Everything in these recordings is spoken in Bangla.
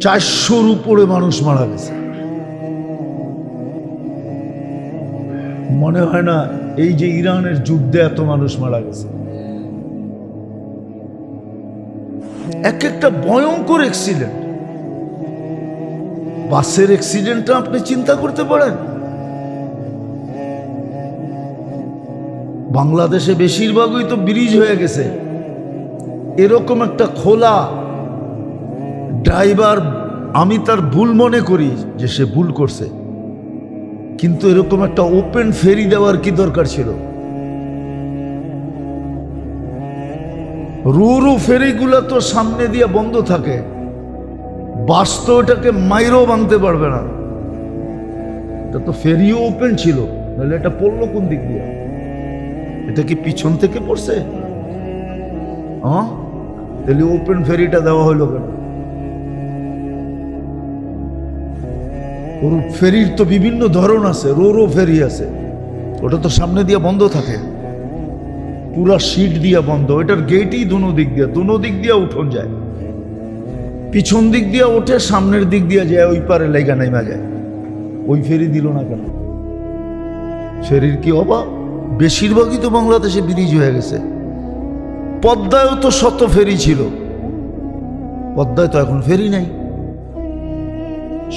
400-র উপরে মানুষ মারা গেছে। মনে হয় না এই যে ইরানের যুদ্ধে এত মানুষ মারা গেছে। এক একটা ভয়ঙ্কর অ্যাক্সিডেন্ট। বাসের অ্যাক্সিডেন্টটা আপনি চিন্তা করতে পারেন? বাংলাদেশে বেশিরভাগই তো ব্রিজ হয়ে গেছে। এরকম একটা খোলা ড্রাইভার, আমি তার ভুল মনে করি যে সে ভুল করছে, কিন্তু এরকম একটা ওপেন ফেরি দেওয়ার কি দরকার ছিল? রুরু ফেরিগুলো তো সামনে দিয়ে বন্ধ থাকে, বাস তো এটাকে মাইরও ভাঙতে পারবে না। এটা তো ফেরিও ওপেন ছিল, নাহলে এটা পড়লো কোন দিক দিয়ে? এটা কি পিছন থেকে পড়ছে? হ্যাঁ, তাহলে ওপেন ফেরিটা দেওয়া হলো কেন? ফেরির তো বিভিন্ন ধরন আছে, রোরো ফেরি আছে, ওটা তো সামনে দিয়ে বন্ধ থাকে, পুরা সিট দিয়ে বন্ধ। এটার গেটই দুনো দিক দিয়ে উঠন যায়, পিছন দিক দিয়ে ওঠে, সামনের দিক দিয়ে যায়, ওই পারে লাইগা নাইমা যায়। ওই ফেরি দিল না কেন? ফেরির কি অভাব? বেশিরভাগই তো বাংলাদেশে ব্রিজ হয়ে গেছে। পদ্মায়ও তো শত ফেরি ছিল, পদ্মায় তো এখন ফেরি নাই।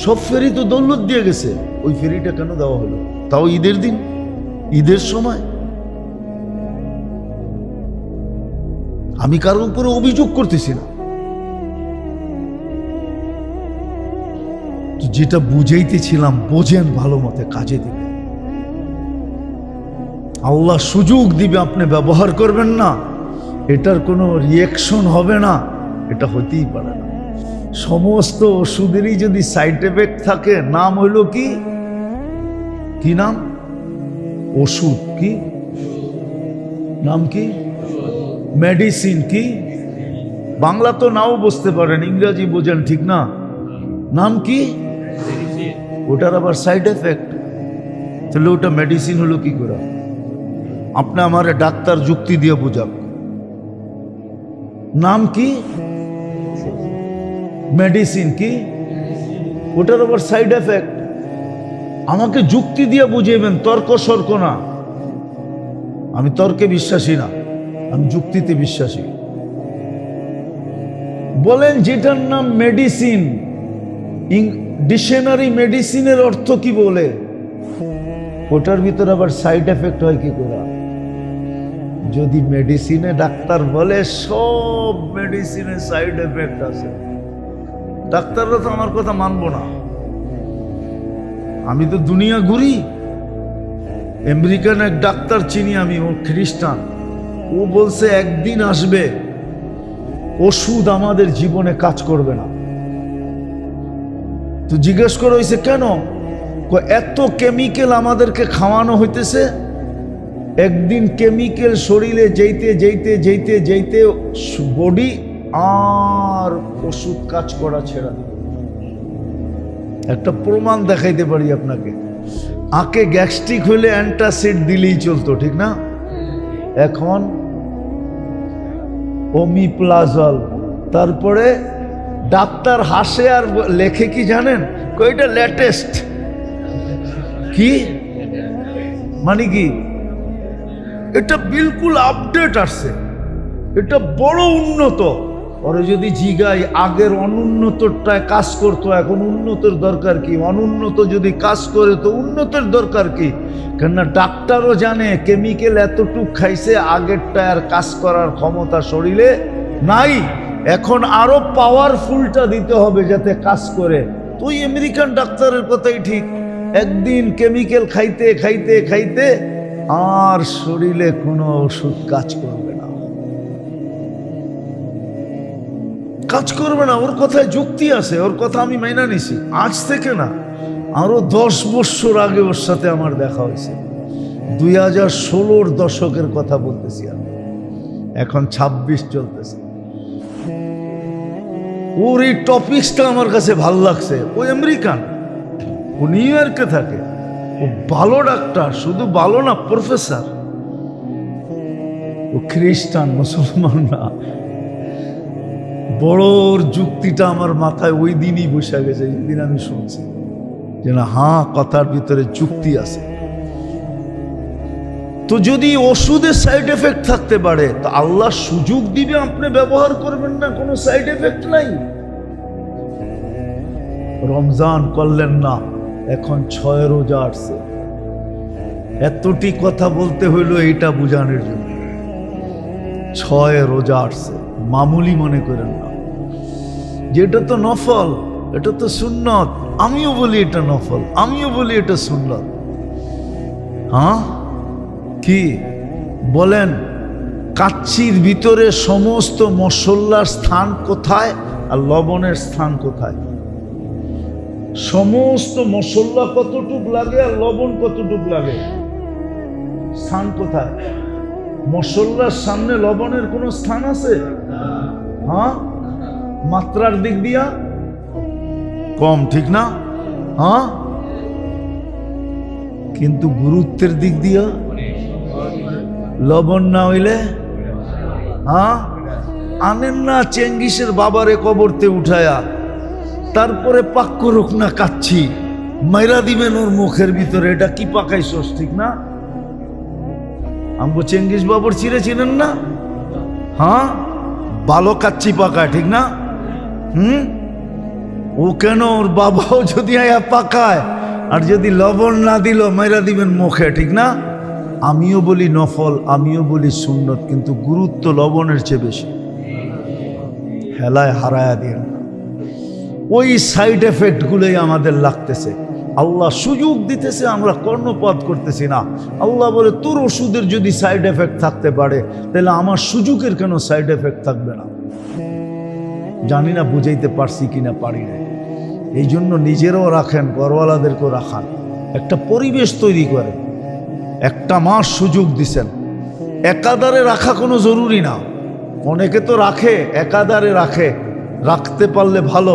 সব ফেরি তো দৌলত দিয়ে গেছে, ওই ফেরিটা কেন দেওয়া হলো? তাও ঈদের দিন, ঈদের সময়। আমি কারোর উপরে অভিযোগ করতেছি না, যেটা বুঝাইতেছিলাম বোঝেন ভালো মতে, কাজে দিবে। আল্লাহ সুযোগ দিবে, আপনি ব্যবহার করবেন না, এটার কোনো রিয়াকশন হবে না, এটা হতেই পারে না। সমস্ত ওষুধেরই যদি সাইড এফেক্ট থাকে, নাম হইল কি? কি নাম? ওষুধ। কি নাম? কি মেডিসিন? কি বাংলা তো নাও বুঝতে পারেন, ইংরেজি বোঝেন, ঠিক না? নাম কি? ওটার আবার সাইড এফেক্ট, তাহলে ওটা মেডিসিন হলো কি করে? আপনি আমার ডাক্তার যুক্তি দিয়ে বোঝাক। নাম কি? মেডিসিন। কি ওটার আবার সাইড এফেক্ট? আমাকে যুক্তি দিয়ে বুঝিয়েবেন, তর্ক সর্ক না। আমি তর্কে বিশ্বাসী না, আমি যুক্তিতে বিশ্বাসী। বলেন যেটার নাম মেডিসিন, ডিকশনারি মেডিসিনের অর্থ কি বলে? ওটার ভিতরে আবার সাইড এফেক্ট হয় কি করে? যদি মেডিসিনে ডাক্তার বলে সব মেডিসিনে সাইড এফেক্ট আছে, ডাক্তাররা তো আমার কথা মানবো না। আমি তো দুনিয়া ঘুরি। আমেরিকান এক ডাক্তার চিনি আমি, ও খ্রিস্টান। ও বলছে একদিন আসবে ওষুধ আমাদের জীবনে কাজ করবে না। তো জিজ্ঞেস করা হয়েছে কেন? এত কেমিক্যাল আমাদেরকে খাওয়ানো হইতেছে, একদিন কেমিক্যাল শরীরে যেতে যেতে যেতে যেতে বডি আর ওষুধ কাজ করা ছেড়া দিবে। একটা প্রমাণ দেখাইতে পারি আপনাকে। আগে গ্যাস্ট্রিক হইলে অ্যান্টাসিড দিলেই চলতো, ঠিক না? এখন ওমিপ্লাজল। তারপরে ডাক্তার হাসে আর লেখে কি জানেন? এটা লেটেস্ট। কি মানে? কি এটা বিলকুল আপডেট আসছে, এটা বড় উন্নত। ওরা যদি জিগাই আগের অনুন্নতটায় কাজ করতো, এখন উন্নতের দরকার কি? অনুন্নত যদি কাজ করে তো উন্নতের দরকার কি? কেননা ডাক্তারও জানে কেমিক্যাল এতটুক খাইছে, আগেরটা আর কাজ করার ক্ষমতা শরীরে নাই, এখন আরো পাওয়ারফুলটা দিতে হবে যাতে কাজ করে। তো ওই আমেরিকান ডাক্তারের কথাই ঠিক, একদিন কেমিক্যাল খাইতে খাইতে খাইতে আর শরীরে কোনো ওষুধ কাজ করবে না, কাজ করবে না। ওর কথায় যুক্তি আছে, ওর কথা আমি মাইনা নিছি। আজ থেকে না, আরো 10 বছর আগে ওর সাথে আমার দেখা হয়েছে। 2016-র দশকের কথা বলতেছি আমি, এখন 26 চলতেছে। ওর এই টপিকসটা আমার কাছে ভালো লাগছে। ও আমেরিকান, ও নিউ ইয়র্কে থাকে, ও ভালো ডাক্তার, শুধু ভালো না, প্রফেসর। ও খ্রিস্টান, মুসলমান না। বড়র যুক্তিটা আমার মাথায় ওই দিনই বসে গেছে, যেদিন আমি শুনছি যে না, হ্যাঁ, কথার ভিতরে যুক্তি আছে। তো যদি ওষুধের সাইড এফেক্ট থাকতে পারে, তো আল্লাহ সুযোগ দিবে, আপনি ব্যবহার করবেন না, কোনো সাইড এফেক্ট নাই। রমজান করলেন না, এখন 6 রোজা আসছে। এতটি কথা বলতে হইল এইটা বুঝানোর জন্য। 6 রোজা আসছে, মামুলি মনে করেন না, যেটা তো নফল, এটা তো সুন্নত। আমিও বলি এটা নফল, আমিও বলি এটা সুন্নত। হ্যাঁ, কি বলেন? কাচ্চির ভিতরে সমস্ত মশলার স্থান কোথায় আর লবণের স্থান কোথায়? সমস্ত মশলা কতটুক লাগে আর লবণ কতটুক লাগে? স্থান কোথায়? মশলার সামনে লবণের কোনো স্থান আছে? হ্যাঁ, মাত্রার দিক দিয়া কম, ঠিক না? হ্যাঁ, কিন্তু গুরুত্বের দিক দিয়া লবণ না হইলে, হ্যাঁ, আনেন না চেঙ্গিসের বাবারে কবরতে উঠায়া, তারপরে পাক করুক না কাচ্ছি, মাইরা দিবেন ওর মুখের ভিতরে, এটা কি পাকাইছস, ঠিক না? আমগো চেঙ্গিস বাবর চিনেন না? হ্যাঁ, ভালো কাচ্ছি পাকায়, ঠিক না? ও কেন, ওর বাবাও যদি আয়া পাকায়, আর যদি লবণ না দিল মাইরা দিবেন মুখে, ঠিক না? আমিও বলি নফল, আমিও বলি সুন্নত, কিন্তু গুরুত্ব লবণের চেয়ে বেশি। হেলায় হারায়া দিন, ওই সাইড এফেক্ট গুলোই আমাদের লাগতেছে। আল্লাহ সুযোগ দিতেছে, আমরা কর্ণপাত করতেছি না। আল্লাহ বলে, তোর ওষুধের যদি সাইড এফেক্ট থাকতে পারে, তাহলে আমার সুযোগের কেন সাইড এফেক্ট থাকবে না? জানি না বুঝাইতে পারছি কিনা, পারি না। এই জন্য নিজেরাও রাখেন, ঘরওয়ালাদেরকেও রাখান, একটা পরিবেশ তৈরি করেন। একটা মাস সুযোগ দিছেন, একাধারে রাখা কোনো জরুরি না। অনেকে তো রাখে, একাধারে রাখে, রাখতে পারলে ভালো।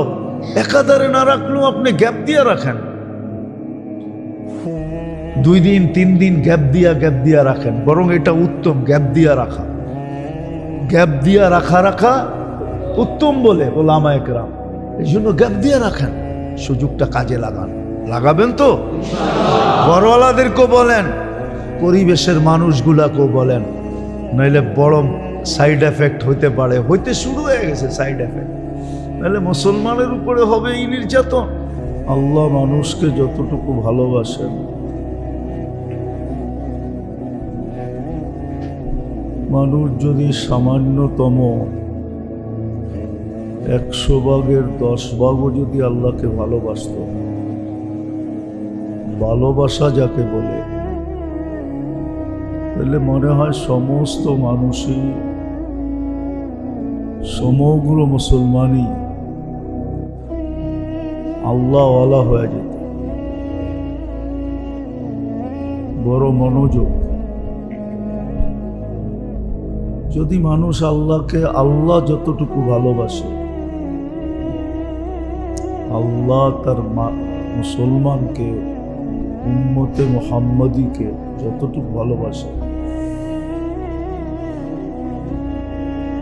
একাধারে না রাখলেও আপনি গ্যাপ দিয়ে রাখেন, 2 দিন 3 দিন গ্যাপ দিয়া রাখেন, বরং এটা উত্তম, গ্যাপ দিয়া রাখা। গ্যাপ দিয়া রাখা উত্তম বলে ওলামায়ে কেরাম। এই জন্য গ্যাপ দিয়ে রাখেন, সুযোগটা কাজে লাগাবেন তো? ঘরওয়ালাদেরকেও বলেন, পরিবেশের মানুষগুলাকেও বলেন, নইলে বড় সাইড এফেক্ট হইতে পারে, হইতে শুরু হয়ে গেছে সাইড এফেক্ট। নাহলে মুসলমানের উপরে হবে এই নির্যাতন। আল্লাহ মানুষকে যতটুকু ভালোবাসেন, মানুষ যদি সামান্যতম 100 ভাগের 10 ভাগও যদি আল্লাহকে ভালোবাসত, ভালোবাসা যাকে বলে, তাহলে মনে হয় সমস্ত মানুষই, সমগ্র মুসলমানই আল্লাহওয়ালা হয়ে যেত। বড় মনোযোগ। যদি মানুষ আল্লাহকে, আল্লাহ যতটুকু ভালোবাসে, আল্লাহ তার মুসলমানকে, উম্মতে মুহাম্মদীকে যতটুকু ভালোবাসে,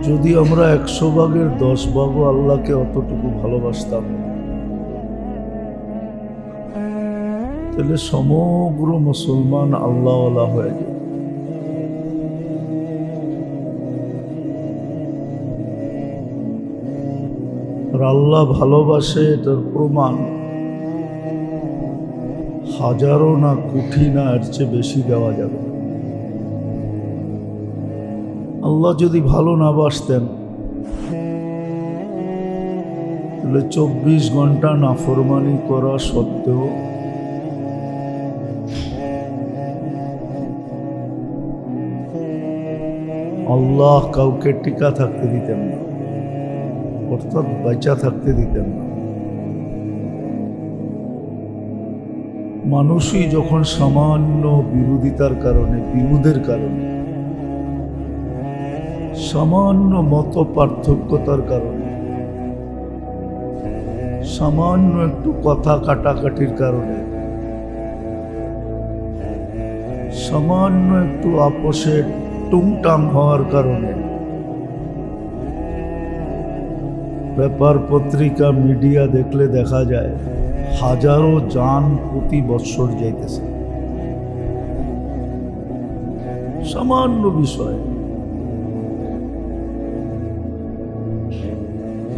যদি আমরা 100 ভাগের 10 ভাগও আল্লাহকে অতটুকু ভালোবাসতাম, তাহলে সমগ্র মুসলমান আল্লাহওয়ালা হয়ে যেত। আর আল্লাহ ভালোবাসে, এটার প্রমাণ হাজারো না কোটি না, এর চেয়ে বেশি দেওয়া যাবে। আল্লাহ যদি ভালো না বাসতেন, তাহলে 24 ঘন্টা নাফরমানি করা সত্ত্বেও আল্লাহ কাউকে টিকা থাকতে দিতেন না, অর্থাৎ বাঁচা থাকতে দিতেন না। মানুষই যখন সামান্য বিরোধিতার কারণে, বিরোধের কারণে, সামান্য মত পার্থক্যতার কারণে, সামান্য একটু কথা কাটাকাটির কারণে, সামান্য একটু আপোষে টুংটাং হওয়ার কারণে পেপার পত্রিকা মিডিয়া দেখলে দেখা যায় হাজারো যান প্রতি বৎসর যাইতেছে, সামান্য বিষয়,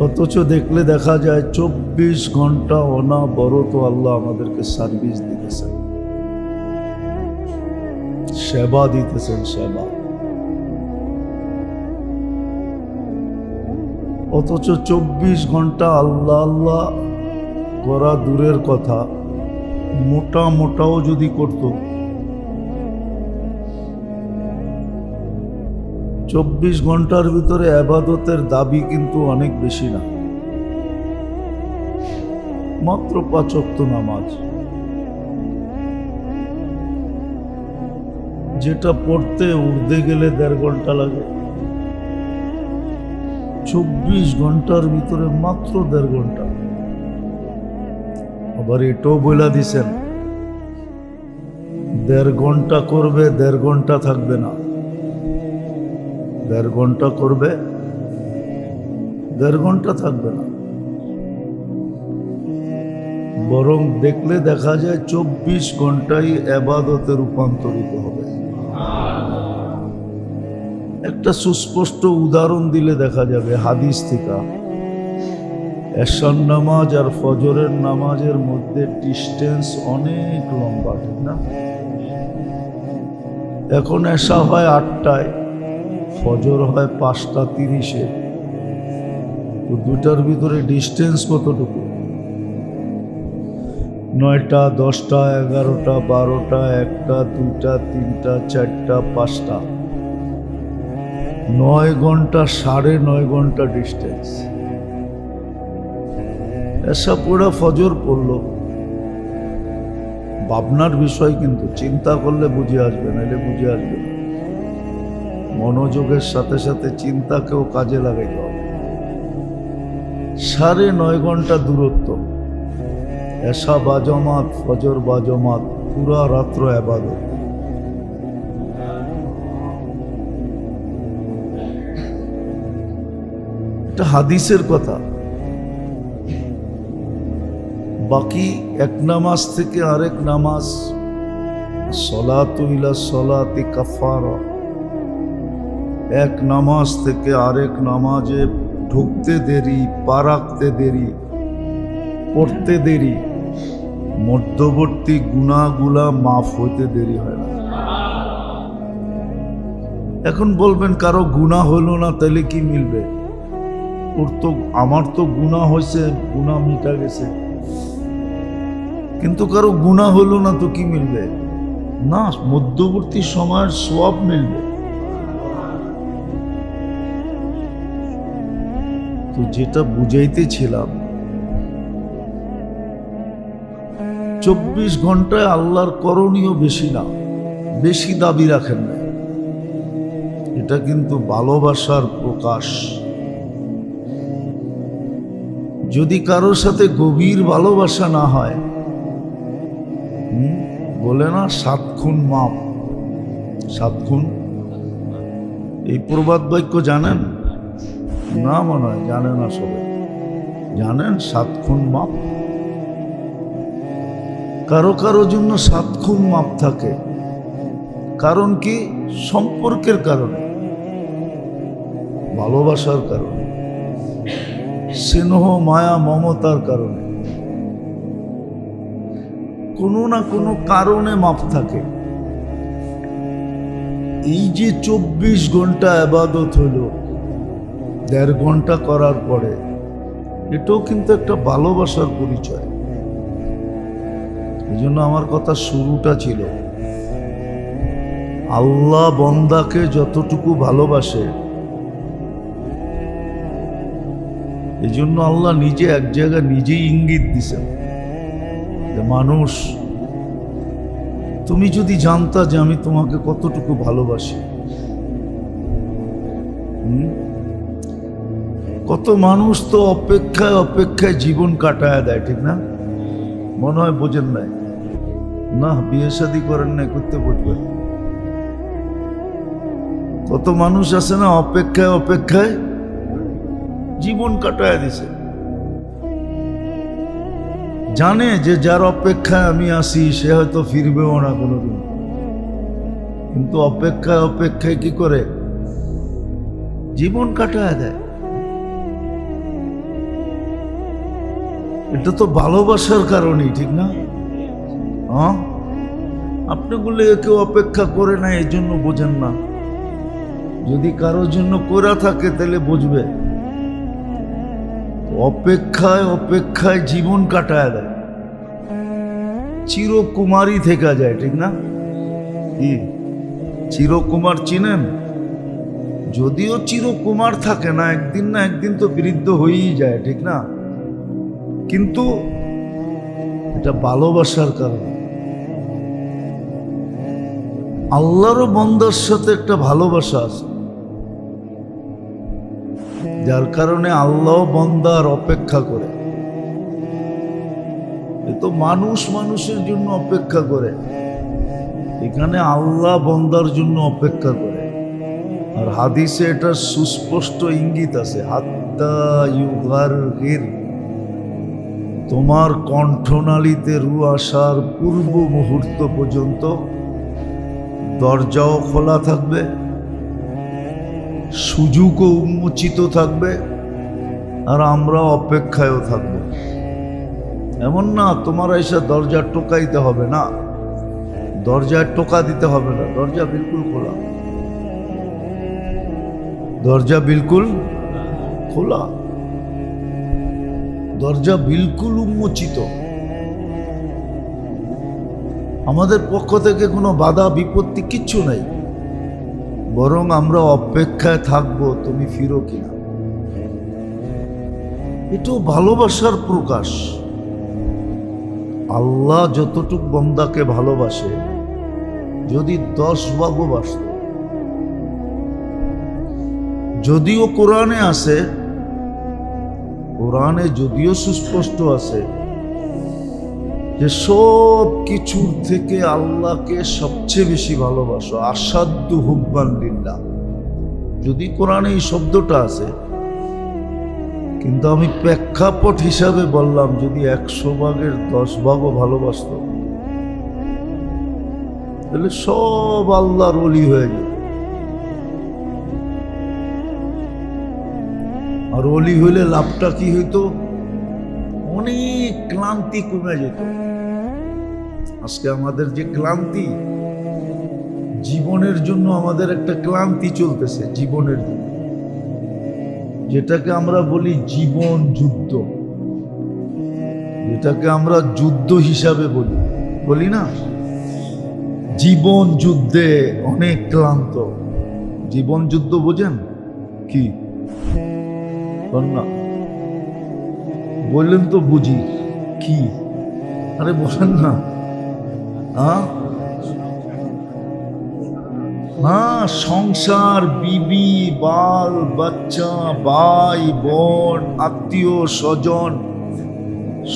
অথচ দেখলে দেখা যায় 24 ঘন্টা অনাবরত আল্লাহ আমাদেরকে সার্ভিস দিতেছেন, সেবা দিতেছেন, সেবা। অথচ 24 ঘন্টা আল্লাহ আল্লাহ করা দূরের কথা, মোটাও যদি করত, 24 ঘন্টার ভিতরে ইবাদতের দাবি কিন্তু অনেক বেশি না, মাত্র 5 ওয়াক্ত নামাজ, যেটা পড়তে উঠতে গেলে 1.5 ঘন্টা লাগে, 24 ঘন্টার ভিতরে মাত্র 1.5 ঘন্টা। আবার এটাও বলে দিছেন 1.5 ঘন্টা করবে, 1.5 ঘন্টা থাকবে না, 1.5 ঘন্টা করবে, 1.5 ঘন্টা থাকবে না, বরং দেখলে দেখা যায় 24 ঘন্টাই ইবাদতে রূপান্তরিত হবে। একটা সুস্পষ্ট উদাহরণ দিলে দেখা যাবে হাদিস থেকে, এশার নামাজ আর ফজরের নামাজের মধ্যে ডিস্টেন্স অনেক লম্বা, ঠিক না? এখন এশা হয় 8টায়, ফজর হয় 5:30-এ, তো দুটার ভিতরে ডিস্টেন্স কতটুকু? 9টা, 10টা, 11টা, 12টা, 1টা, 2টা, 3টা, 4টা, 5টা, 9 ঘন্টা, 9.5 ঘন্টা ডিস্টেন্স। এসা পুরা ফজর পড়ল, ভাবনার বিষয়, কিন্তু চিন্তা করলে বুঝে আসবে, নাহলে বুঝে আসবে না। মনোযোগের সাথে সাথে চিন্তাকেও কাজে লাগাইতে হবে। 9.5 ঘন্টা দূরত্ব, এশা বাজমাত, ফজর বাজমাত, পুরা রাত্র ইবাদত। এটা হাদিসের কথা। বাকি এক নামাজ থেকে আরেক নামাজ, সলাতু ইলা সলাতি কাফারা, এক নামাজ থেকে আরেক নামাজে ঢুকতে দেরি, পা রাখতে দেরি, পড়তে দেরি, মধ্যবর্তী গুনাহগুলা মাফ হইতে দেরি হয় না। এখন বলবেন কারো গুনাহ হলো না, তাহলে কি মিলবে? আমার তো গুনাহ হয়েছে, গুনাহ মিটা গেছে, কিন্তু কারো গুনাহ হলো না তো কি মিলবে? না, মধ্যবর্তী সময়ের সওয়াব মিলবে। তো যেটা বুঝাইতেছিলাম, 24 ঘন্টায় আল্লাহর করণীয় বেশি না, বেশি দাবি রাখেন না। এটা কিন্তু ভালোবাসার প্রকাশ। যদি কারোর সাথে গভীর ভালোবাসা না হয়, বলে না 7 খুন মাপ, 7 খুন, এই প্রবাদ বাক্য জানেন না? মনে হয় জানেন না, সবাই জানেন 7 খুন মাপ। কারো কারো জন্য 7 খুন মাপ থাকে, কারণ কি? সম্পর্কের কারণে, ভালোবাসার কারণে, স্নেহ মায়া মমতার কারণে, কোনো না কোনো কারণে মাপ থাকে। এই যে 24 ঘন্টা ইবাদত হলো, 1.5 ঘন্টা করার পরে, এটাও কিন্তু একটা ভালোবাসার পরিচয়। এই জন্য আমার কথা শুরুটা ছিল, আল্লাহ বন্দাকে যতটুকু ভালোবাসে, এই জন্য আল্লাহ নিজে এক জায়গায় নিজেই ইঙ্গিত দিছেন যে মানুষ, তুমি যদি জানতা যে আমি তোমাকে কতটুকু ভালোবাসি। কত মানুষ তো অপেক্ষায় অপেক্ষায় জীবন কাটায় দেয়, ঠিক না? মনে হয় বোঝেন নাই, না বিয়ে শাদী করেন নাই, করতে বুঝবেন। কত মানুষ আছে না অপেক্ষায় অপেক্ষায় জীবন কাটায় দিছে। জানে যে যার অপেক্ষায় আমি আসি সে হয়তো ফিরবেও না কোনোদিন, কিন্তু অপেক্ষায় অপেক্ষায় কি করে জীবন কাটায় দেয়। এটা তো ভালোবাসার কারণেই, ঠিক না? হ্যাঁ, আপনি বলে কেউ অপেক্ষা করে না এই জন্য বোঝেন না। যদি কারোর জন্য করা থাকে তাহলে বুঝবে। অপেক্ষায় অপেক্ষায় জীবন কাটায় দেয়, চিরকুমারী থেকে যায়, ঠিক না? কি চিরকুমার চিনেন? যদিও চিরকুমার থাকে না, একদিন না একদিন তো বৃদ্ধ হয়েই যায়, ঠিক না? কিন্তু এটা ভালোবাসার কারণে। আল্লাহরও বান্দার সাথে একটা ভালোবাসা আছে, যার কারণে আল্লাহ বান্দার অপেক্ষা করে। এ তো মানুষ মানুষের জন্য অপেক্ষা করে, এখানে আল্লাহ বান্দার জন্য অপেক্ষা করে। আর হাদিসে এটা সুস্পষ্ট ইঙ্গিত আছে, হাত্তা ইউগারগির, তোমার কণ্ঠনালীতে রু আসার পূর্ব মুহূর্ত পর্যন্ত দরজাও খোলা থাকবে, সুযোগও উন্মোচিত থাকবে, আর আমরা অপেক্ষায়ও থাকবো। এমন না তোমার এসে দরজা টোকাইতে হবে না, দরজায় টোকা দিতে হবে না, দরজা বিলকুল খোলা, দরজা বিলকুল খোলা, দরজা বিলকুল উন্মোচিত। আমাদের পক্ষ থেকে কোনো বাধা বিপত্তি কিচ্ছু নাই, বরং আমরা অপেক্ষায় থাকবো তুমি ফিরো কিনা। এটাও ভালোবাসার প্রকাশ। আল্লাহ যতটুক বান্দাকে ভালোবাসে, যদি 10 ভাগও বাসত, যদিও কোরআনে আছে, কোরআনে যদিও সুস্পষ্ট আছে যে সব কিছুর থেকে আল্লাহকে সবচেয়ে বেশি ভালোবাসো, আসাদ্দু হুব্বান লিল্লাহ, যদি কোরআনে এই শব্দটা আছে, কিন্তু আমি প্রেক্ষাপট হিসাবে বললাম যদি 100 ভাগের 10 ভাগও ভালোবাসত তাহলে সব আল্লাহর ওলি হয়ে যেত। আর ওলি হইলে লাভটা কি হইতো? অনেক ক্লান্তি কমে যেত। আজকে আমাদের যে ক্লান্তি, জীবনের জন্য আমাদের একটা ক্লান্তি চলতেছে, জীবনের জন্য, যেটাকে আমরা বলি জীবন যুদ্ধ, যেটাকে আমরা যুদ্ধ হিসাবে বলি না, জীবন যুদ্ধে অনেক ক্লান্ত। জীবন যুদ্ধ বোঝেন কি? না বললেন তো বুঝি কি, আরে বলেন না। হ্যাঁ, সংসার, বিবি, বাল বাচ্চা, ভাই বোন, আত্মীয় স্বজন,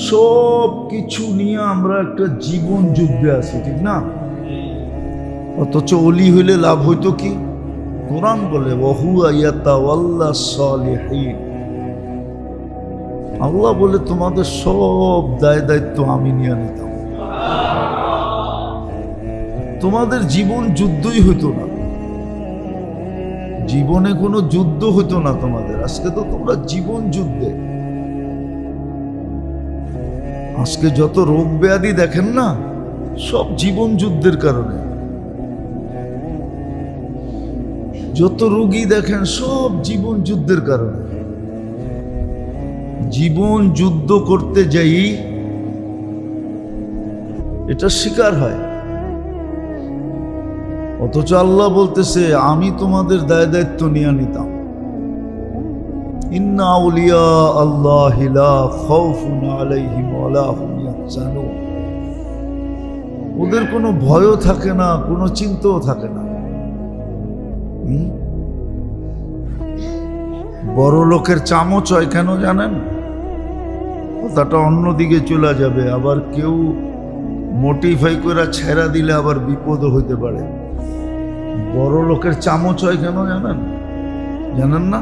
সব কিছু নিয়ে আমরা একটা জীবন যুদ্ধে আছি, ঠিক না? অথচ ওলি হইলে লাভ হইতো কি? কোরআন বলে ওয়াহুয়া ইয়াতাওয়াল্লা সালিহিন, আল্লাহ বলে তোমাদের সব দায় দায়িত্ব আমি নিয়ে নিতাম, তোমাদের জীবন যুদ্ধই হইতো না, জীবনে কোনো যুদ্ধ হইতো না তোমাদের। আজকে তো তোমরা জীবন যুদ্ধে। আজকে যত রোগ ব্যাধি দেখেন না, সব জীবন যুদ্ধের কারণে। যত রোগী দেখেন সব জীবন যুদ্ধের কারণে। জীবন যুদ্ধ করতে যাই এটা শিকার হয়। অথচ আল্লাহ বলতেছে আমি তোমাদের দায় দায়িত্ব নিয়ে নিতাম। ইন্না আউলিয়া আল্লাহি লা খাউফুন আলাইহিম ওয়া লা হুম ইয়াহজানুন, ওদের কোনো ভয়ও থাকে না, কোনো চিন্তাও থাকে না। বড় লোকের চামচ হয় কেন জানেন? কথাটা অন্যদিকে চলে যাবে, আবার কেউ মোটিফাই করে ছেড়া দিলে আবার বিপদও হইতে পারে। বড় লোকের চামচ হয় কেন জানেন? জানেন না?